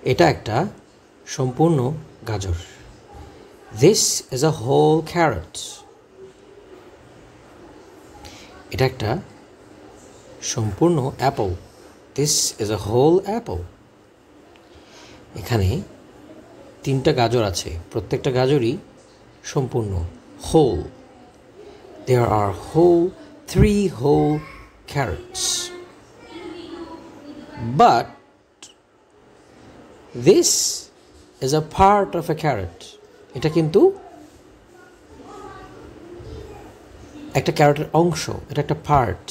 এটা একটা সম্পূর্ণ গাজর। This is a whole carrot. এটা একটা সম্পূর্ণ Apple. This is a whole apple. এখানে 3টা গাজর আছে, প্রত্যেকটা গাজরই সম্পূর্ণ, whole. There are 3 whole carrots. But this is a part of a carrot. এটা কিন্তু একটা ক্যারটের অংশ, এটা একটা পার্ট।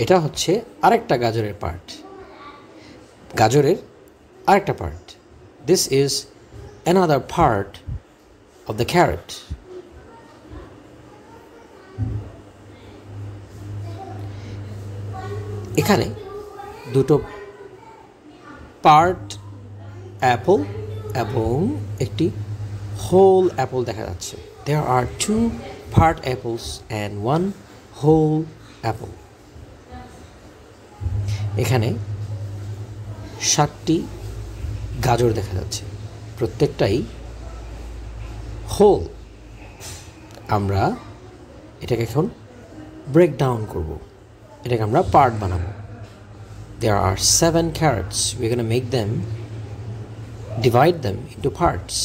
এটা হচ্ছে আরেকটা গাজরের পার্ট, গাজরের আরেকটা part. This is another part of the carrot. এখানে দুটো পার্ট অ্যাপল এবং একটি হোল অ্যাপল দেখা যাচ্ছে। There are 2 part apples and 1 whole apple. এখানে 7টি গাজর দেখা যাচ্ছে, প্রত্যেকটাই হোল। আমরা এটাকে এখন ব্রেক ডাউন করব, এটাকে আমরা পার্ট বানাবো। There are 7 carrots. We're going to make them, divide them into parts.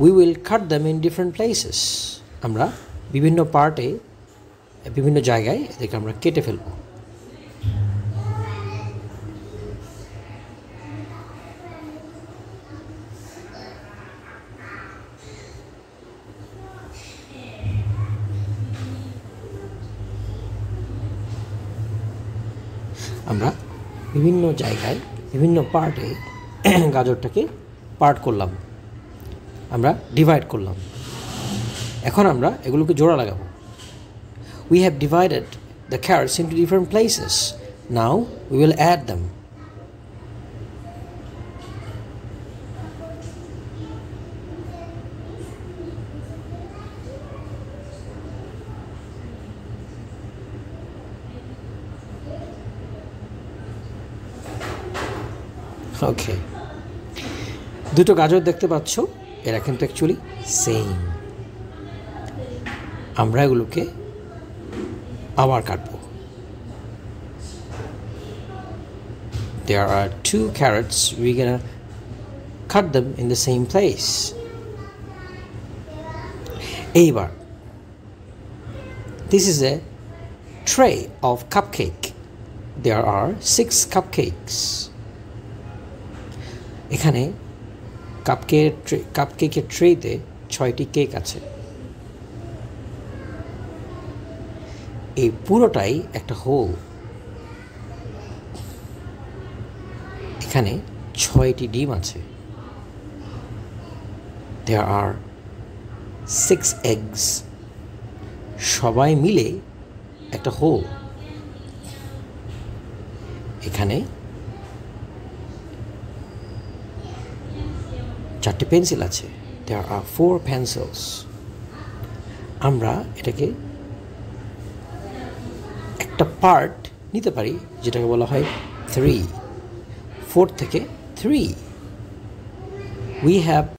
We will cut them in different places. আমরা বিভিন্ন পার্টে, বিভিন্ন জায়গায় এদেরকে আমরা কেটে ফেলব। আমরা বিভিন্ন জায়গায়, বিভিন্ন পার্টে গাজরটাকে পার্ট করলাম, আমরা ডিভাইড করলাম। এখন আমরা এগুলোকে জোড়া লাগাবো। We have divided the carrots into different places. Now we will add them. ওকে, দুটো গাজর দেখতে পাচ্ছ, এরা কিন্তু অ্যাকচুয়ালি সেম। আমরা এগুলোকে আবার কাটবো। There are 2 carrots. We're gonna cut them in the same place. এইবার this is a tray of cupcake. There are 6 cupcakes. এখানে কাপকেকের ট্রেতে 6টি কেক আছে। এই পুরোটাই একটা হোল। এখানে 6টি ডিম আছে। There are 6 eggs. সবাই মিলে একটা হোল। এখানে 4টি পেন্সিল আছে। There are 4 pencils. আমরা এটাকে একটা পার্ট নিতে পারি, যেটাকে বলা হয় 3, 4 থেকে 3. We have